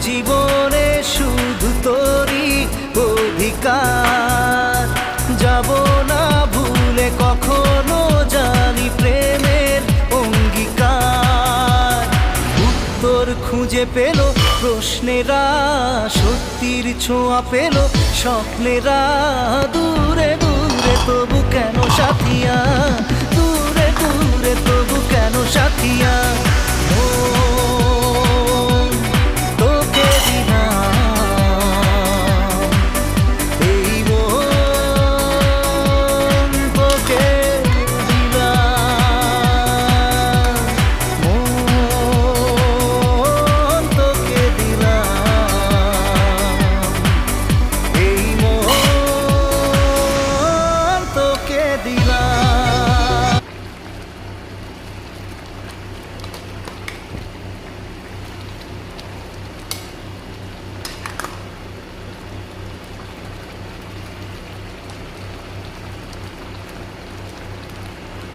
জীবনে শুধু তোরই অধিকার। যাব না ভুলে কখনো, জানি প্রেমের অঙ্গীকার। উত্তর খুঁজে পেল প্রশ্নেরা, সত্যির ছোঁয়া পেল স্বপ্নেরা। দূরে দূরে তবু কেন সাথিয়া